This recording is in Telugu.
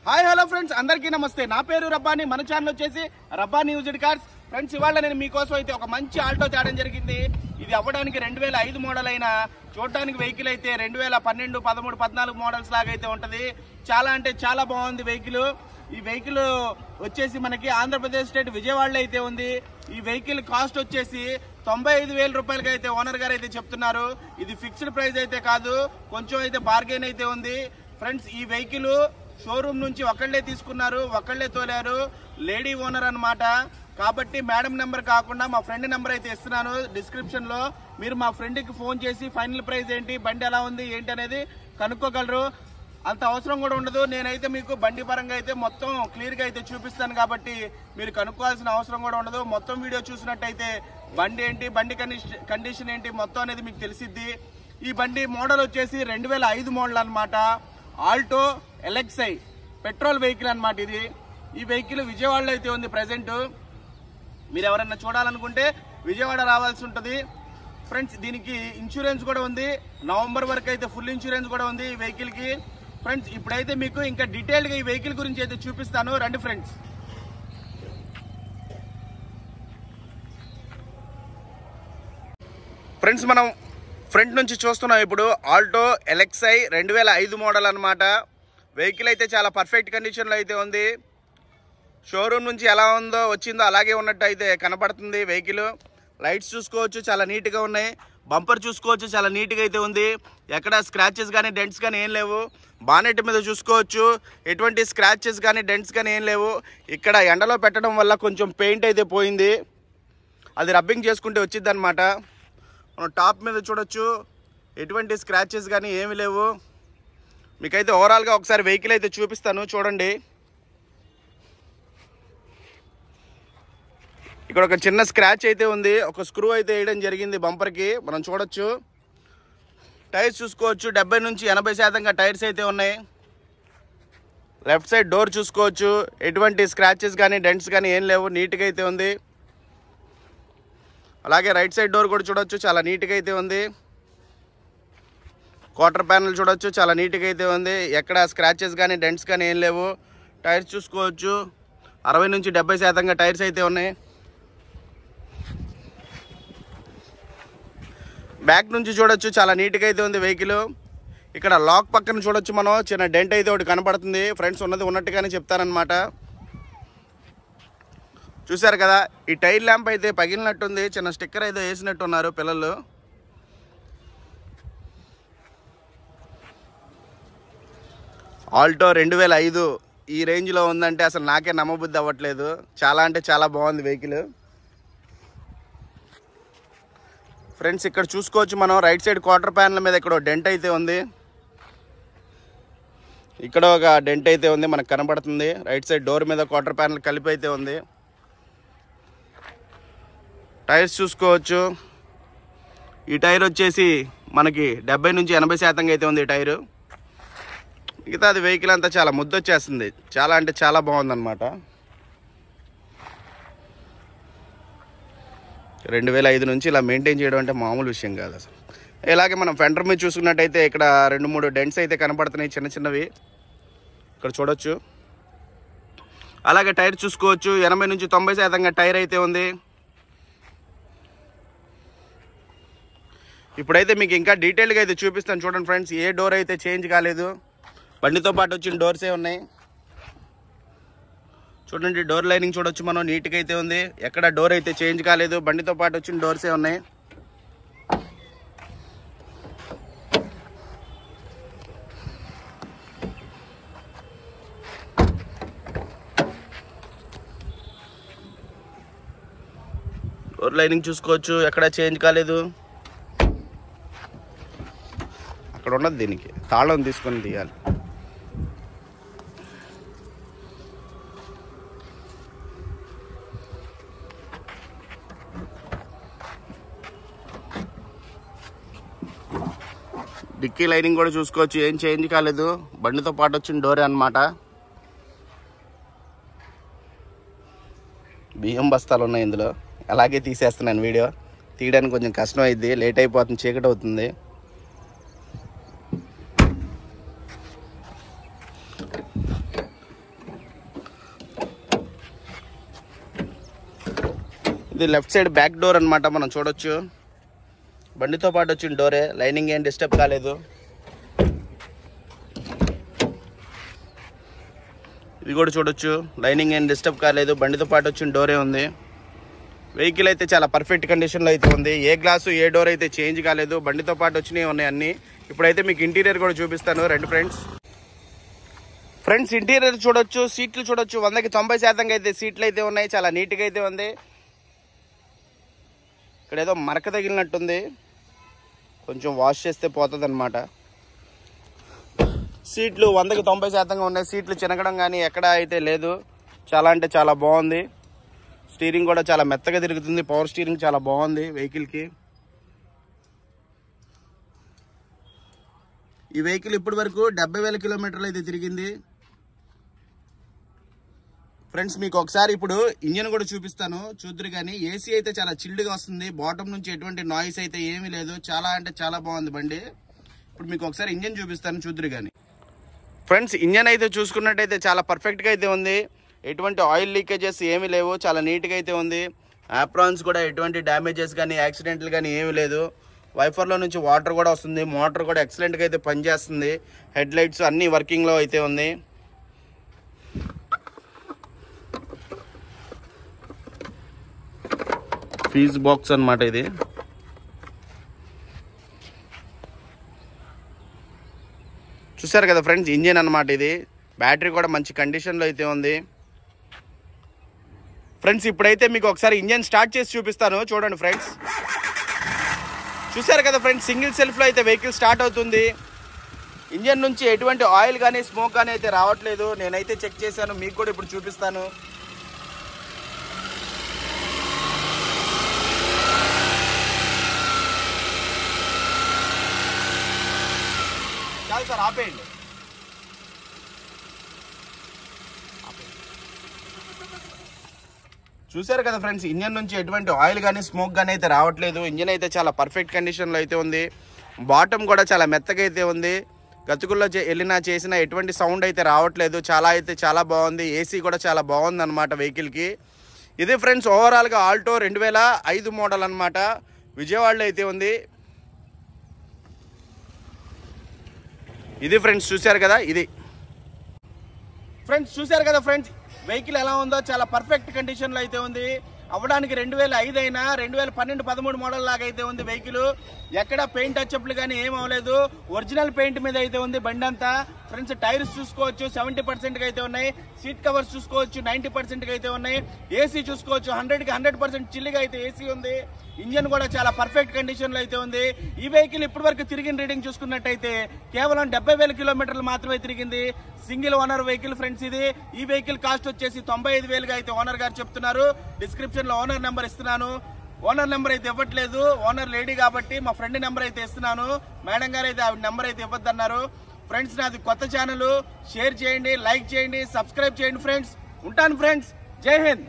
హాయ్ హలో ఫ్రెండ్స్, అందరికీ నమస్తే. నా పేరు రబ్బాని. మన ఛానల్ వచ్చేసి రబ్బాని యూజ్డ్ కార్స్. ఫ్రెండ్స్, ఇవాళ నేను మీకోసం అయితే ఒక మంచి ఆల్టో తేడం జరిగింది. ఇది అవ్వడానికి 2005 మోడల్ అయినా చూడడానికి వెహికల్ అయితే 2012, 13, 14 మోడల్స్ లాగా అయితే ఉంటది. చాలా అంటే చాలా బాగుంది వెహికల్. ఈ వెహికల్ వచ్చేసి మనకి ఆంధ్రప్రదేశ్ స్టేట్ విజయవాడలో అయితే ఉంది. ఈ వెహికల్ కాస్ట్ వచ్చేసి 95,000 రూపాయలకి అయితే ఓనర్ గారు అయితే చెప్తున్నారు. ఇది ఫిక్స్డ్ ప్రైస్ అయితే కాదు, కొంచెం అయితే బార్గెన్ అయితే ఉంది. ఫ్రెండ్స్, ఈ వెహికల్ షోరూమ్ నుంచి ఒకళ్ళే తీసుకున్నారు, ఒకళ్ళే తోలారు, లేడీ ఓనర్ అన్నమాట. కాబట్టి మేడం నెంబర్ కాకుండా మా ఫ్రెండ్ నెంబర్ అయితే ఇస్తున్నాను డిస్క్రిప్షన్ లో. మీరు మా ఫ్రెండ్ కి ఫోన్ చేసి ఫైనల్ ప్రైస్ ఏంటి, బండి ఎలా ఉంది ఏంటి అనేది కనుక్కోగలరు. అంత అవసరం కూడా ఉండదు. నేనైతే మీకు బండి పరంగా అయితే మొత్తం క్లియర్ గా అయితే చూపిస్తాను కాబట్టి మీరు కనుక్కోవాల్సిన అవసరం కూడా ఉండదు. మొత్తం వీడియో చూసినట్టయితే బండి ఏంటి, బండి కండిషన్ ఏంటి మొత్తం అనేది మీకు తెలిసిద్ది. ఈ బండి మోడల్ వచ్చేసి 2005 మోడల్ అన్నమాట. ఆల్టో ఎల్ఎక్స్ఐ పెట్రోల్ వెహికల్ అన్నమాట ఇది. ఈ వెహికల్ విజయవాడలో అయితే ఉంది ప్రెసెంట్. మీరు ఎవరైనా చూడాలనుకుంటే విజయవాడ రావాల్సి ఉంటుంది. ఫ్రెండ్స్, దీనికి ఇన్సూరెన్స్ కూడా ఉంది. నవంబర్ వరకు అయితే ఫుల్ ఇన్సూరెన్స్ కూడా ఉంది ఈ వెహికల్ కి. ఫ్రెండ్స్, ఇప్పుడైతే మీకు ఇంకా డీటెయిల్ గా ఈ వెహికల్ గురించి అయితే చూపిస్తాను, రండి ఫ్రెండ్స్. ఫ్రెండ్స్, మనం ఫ్రంట్ నుంచి చూస్తున్నాం ఇప్పుడు ఆల్టో ఎల్ఎక్స్ఐ 2005 మోడల్ అన్నమాట. వెహికల్ అయితే చాలా పర్ఫెక్ట్ కండిషన్లో అయితే ఉంది. షోరూమ్ నుంచి ఎలా ఉందో వచ్చిందో అలాగే ఉన్నట్టు అయితే కనపడుతుంది వెహికల్. లైట్స్ చూసుకోవచ్చు, చాలా నీట్గా ఉన్నాయి. బంపర్ చూసుకోవచ్చు, చాలా నీట్గా అయితే ఉంది. ఎక్కడ స్క్రాచెస్ కానీ డెంట్స్ కానీ ఏం లేవు. బానెట్ మీద చూసుకోవచ్చు, ఎటువంటి స్క్రాచెస్ కానీ డెంట్స్ కానీ ఏం లేవు. ఇక్కడ ఎండలో పెట్టడం వల్ల కొంచెం పెయింట్ అయితే పోయింది, అది రబ్బింగ్ చేసుకుంటే వచ్చింది అనమాట. మనం టాప్ మీద చూడొచ్చు, ఎటువంటి స్క్రాచెస్ కానీ ఏమి లేవు. మీకైతే ఓవరాల్గా ఒకసారి వెహికల్ అయితే చూపిస్తాను, చూడండి. ఇక్కడ ఒక చిన్న స్క్రాచ్ అయితే ఉంది, ఒక స్క్రూ అయితే వేయడం జరిగింది బంపర్కి, మనం చూడొచ్చు. టైర్స్ చూసుకోవచ్చు, 70 నుంచి 80% టైర్స్ అయితే ఉన్నాయి. లెఫ్ట్ సైడ్ డోర్ చూసుకోవచ్చు, ఎటువంటి స్క్రాచెస్ కానీ డెంట్స్ కానీ ఏం లేవు, నీట్గా అయితే ఉంది. అలాగే రైట్ సైడ్ డోర్ కూడా చూడొచ్చు, చాలా నీట్గా అయితే ఉంది. క్వార్టర్ ప్యానల్ చూడొచ్చు, చాలా నీట్గా అయితే ఉంది. ఎక్కడ స్క్రాచెస్ కానీ డెంట్స్ కానీ ఏం లేవు. టైర్స్ చూసుకోవచ్చు, 60 నుంచి 70% టైర్స్ అయితే ఉన్నాయి. బ్యాక్ నుంచి చూడొచ్చు, చాలా నీట్గా అయితే ఉంది వెహికల్. ఇక్కడ లాక్ పక్కన చూడొచ్చు, మనం చిన్న డెంట్ అయితే ఒకటి కనపడుతుంది. ఫ్రెండ్స్, ఉన్నది ఉన్నట్టుగానే చెప్తారనమాట. చూసారు కదా, ఈ టైర్ ల్యాంప్ అయితే పగిలినట్టుంది, చిన్న స్టిక్కర్ అయితే వేసినట్టున్నారు పిల్లలు. ఆల్టో 2005 ఈ రేంజ్లో ఉందంటే అసలు నాకే నమ్మబుద్ధి అవ్వట్లేదు. చాలా అంటే చాలా బాగుంది వెహికల్. ఫ్రెండ్స్, ఇక్కడ చూసుకోవచ్చు మనం రైట్ సైడ్ క్వార్టర్ ప్యానల్ మీద ఇక్కడ డెంట్ అయితే ఉంది. ఇక్కడ ఒక డెంట్ అయితే ఉంది, మనకు కనబడుతుంది. రైట్ సైడ్ డోర్ మీద క్వార్టర్ ప్యానల్ కలిపి అయితే ఉంది. టైర్స్ చూసుకోవచ్చు, ఈ టైర్ వచ్చేసి మనకి 70 నుంచి 80% అయితే ఉంది ఈ టైరు. మిగతా అది వెహికల్ అంతా చాలా ముద్దొచ్చేస్తుంది, చాలా అంటే చాలా బాగుందన్నమాట. 2005 నుంచి ఇలా మెయింటైన్ చేయడం అంటే మామూలు విషయం కాదు అసలు. ఇలాగే మనం ఫెండర్ మీద చూసుకున్నట్టయితే ఇక్కడ 2-3 డెంట్స్ అయితే కనపడుతున్నాయి, చిన్న చిన్నవి ఇక్కడ చూడొచ్చు. అలాగే టైర్ చూసుకోవచ్చు, 80 నుంచి 90% టైర్ అయితే ఉంది. ఇప్పుడైతే మీకు ఇంకా డీటెయిల్గా అయితే చూపిస్తాను, చూడండి ఫ్రెండ్స్. ఏ డోర్ అయితే చేంజ్ కాలేదు, బండితో పాటు వచ్చిన డోర్సే ఉన్నాయి. చూడండి, డోర్ లైనింగ్ చూడొచ్చు మనం, నీట్గా అయితే ఉంది. ఎక్కడ డోర్ అయితే చేంజ్ కాలేదు, బండితో పాటు వచ్చిన డోర్సే ఉన్నాయి. డోర్ లైనింగ్ చూసుకోవచ్చు, ఎక్కడ చేంజ్ కాలేదు. అక్కడ ఉన్నది, దీనికి తాళం తీసుకొని తీయాలి. డిక్కీ లైనింగ్ కూడా చూసుకోవచ్చు, ఏం చేంజ్ కాలేదు, బండితో పాటు వచ్చిన డోరే అన్నమాట. బియ్యం బస్తాలు ఉన్నాయి ఇందులో. అలాగే తీసేస్తున్నాను వీడియో, తీయడానికి కొంచెం కష్టం అయింది, లేట్ అయిపోతుంది, చీకటి అవుతుంది. ఇది లెఫ్ట్ సైడ్ బ్యాక్ డోర్ అన్నమాట, మనం చూడొచ్చు. బండితో పాటు వచ్చిన డోరే, లైనింగ్ ఏం డిస్టర్బ్ కాలేదు. ఇది కూడా చూడొచ్చు, లైనింగ్ ఏం డిస్టర్బ్ కాలేదు, బండితో పాటు వచ్చిన డోరే ఉంది. వెహికల్ అయితే చాలా పర్ఫెక్ట్ కండిషన్లో అయితే ఉంది. ఏ గ్లాసు ఏ డోర్ అయితే చేంజ్ కాలేదు, బండితో పాటు వచ్చినవి ఉన్నాయి అన్నీ. ఇప్పుడైతే మీకు ఇంటీరియర్ కూడా చూపిస్తాను రండి ఫ్రెండ్స్. ఇంటీరియర్ చూడొచ్చు, సీట్లు చూడొచ్చు. 100కి 90% అయితే సీట్లు అయితే ఉన్నాయి, చాలా నీట్గా అయితే ఉంది. ఇక్కడ ఏదో మరక తగిలినట్టుంది, కొంచెం వాష్ చేస్తే పోతుంది అనమాట. సీట్లు 100కి 90% ఉన్నాయి, సీట్లు చినగడం కానీ ఎక్కడ అయితే లేదు. చాలా అంటే చాలా బాగుంది. స్టీరింగ్ కూడా చాలా మెత్తగా తిరుగుతుంది, పవర్ స్టీరింగ్ చాలా బాగుంది వెహికల్కి. ఈ వెహికల్ ఇప్పటి వరకు 70,000 కిలోమీటర్లు అయితే తిరిగింది ఫ్రెండ్స్. మీకు ఒకసారి ఇప్పుడు ఇంజన్ కూడా చూపిస్తాను చూద్దరు కానీ. ఏసీ అయితే చాలా చిల్డ్గా వస్తుంది, బాటమ్ నుంచి ఎటువంటి నాయిస్ అయితే ఏమీ లేదు. చాలా అంటే చాలా బాగుంది బండి. ఇప్పుడు మీకు ఒకసారి ఇంజన్ చూపిస్తాను చూద్దరు కానీ. ఫ్రెండ్స్ ఇంజన్ అయితే చూసుకున్నట్టయితే చాలా పర్ఫెక్ట్గా అయితే ఉంది, ఎటువంటి ఆయిల్ లీకేజెస్ ఏమీ లేవు, చాలా నీట్గా అయితే ఉంది. యాప్రాన్స్ కూడా ఎటువంటి డ్యామేజెస్ కానీ యాక్సిడెంట్లు కానీ ఏమీ లేదు. వైఫర్లో నుంచి వాటర్ కూడా వస్తుంది, మోటార్ కూడా ఎక్సలెంట్గా అయితే పనిచేస్తుంది. హెడ్ లైట్స్ అన్నీ వర్కింగ్లో అయితే ఉంది. ఫీజ్ బాక్స్ అన్నమాట ఇది. చూసారు కదా ఫ్రెండ్స్, ఇంజిన్ అన్నమాట ఇది. బ్యాటరీ కూడా మంచి కండిషన్లో అయితే ఉంది ఫ్రెండ్స్. ఇప్పుడైతే మీకు ఒకసారి ఇంజన్ స్టార్ట్ చేసి చూపిస్తాను చూడండి ఫ్రెండ్స్. చూసారు కదా ఫ్రెండ్స్, సింగిల్ సెల్ఫ్లో అయితే వెహికల్ స్టార్ట్ అవుతుంది. ఇంజన్ నుంచి ఎటువంటి ఆయిల్ కానీ స్మోక్ కానీ అయితే రావట్లేదు. నేనైతే చెక్ చేశాను, మీకు కూడా ఇప్పుడు చూపిస్తాను. చాలు సార్, ఆపేయండి. చూసారు కదా ఫ్రెండ్స్, ఇంజన్ నుంచి ఎటువంటి ఆయిల్ కానీ స్మోక్ కానీ అయితే రావట్లేదు. ఇంజన్ అయితే చాలా పర్ఫెక్ట్ కండిషన్లో అయితే ఉంది. బాటమ్ కూడా చాలా మెత్తగా అయితే ఉంది. గతుకుల్లో వెళ్ళినా చేసినా ఎటువంటి సౌండ్ అయితే రావట్లేదు. చాలా బాగుంది. ఏసీ కూడా చాలా బాగుంది అనమాట వెహికల్కి. ఇది ఫ్రెండ్స్ ఓవరాల్గా ఆల్టో 2005 మోడల్ అనమాట. విజయవాడలో అయితే ఉంది. ఇది ఫ్రెండ్స్ చూసారు కదా, ఇది ఫ్రెండ్స్ చూసారు కదా ఫ్రెండ్స్, వెహికల్ ఎలా ఉందో చాలా పర్ఫెక్ట్ కండిషన్లో అయితే ఉంది. అవ్వడానికి 2005 అయినా 2012-13 మోడల్ లాగా అయితే ఉంది వెహికల్. ఎక్కడ పెయింట్ టచ్అప్లు కానీ ఏం అవ్వలేదు, ఒరిజినల్ పెయింట్ మీద అయితే ఉంది బండి అంతా. ఫ్రెండ్స్ టైర్స్ చూసుకోవచ్చు 70% అయితే ఉన్నాయి. సీట్ కవర్స్ చూసుకోవచ్చు 90% అయితే ఉన్నాయి. ఏసీ చూసుకోవచ్చు 100కి 100% చిల్లిగా అయితే ఏసీ ఉంది. ఇంజన్ కూడా చాలా పర్ఫెక్ట్ కండిషన్లో అయితే ఉంది. ఈ వెహికల్ ఇప్పటి వరకు తిరిగిన రీడింగ్ చూసుకున్నట్టయితే కేవలం 70,000 కిలోమీటర్లు మాత్రమే తిరిగింది. సింగిల్ ఓనర్ వెహికల్ ఫ్రెండ్స్ ఇది. ఈ వెహికల్ కాస్ట్ వచ్చేసి 95,000గా అయితే ఓనర్ గారు చెప్తున్నారు. డిస్క్రిప్షన్ లో ఓనర్ నెంబర్ ఇస్తున్నాను. ఓనర్ నెంబర్ అయితే ఇవ్వట్లేదు, ఓనర్ లేడీ కాబట్టి మా ఫ్రెండ్ నెంబర్ అయితే ఇస్తున్నాను. మేడం గారు అయితే ఆవిడ నెంబర్ అయితే ఇవ్వద్దన్నారు. ఫ్రెండ్స్ నాది కొత్త ఛానల్, షేర్ చేయండి, లైక్ చేయండి, సబ్స్క్రైబ్ చేయండి ఫ్రెండ్స్. ఉంటాను ఫ్రెండ్స్, జై హింద్.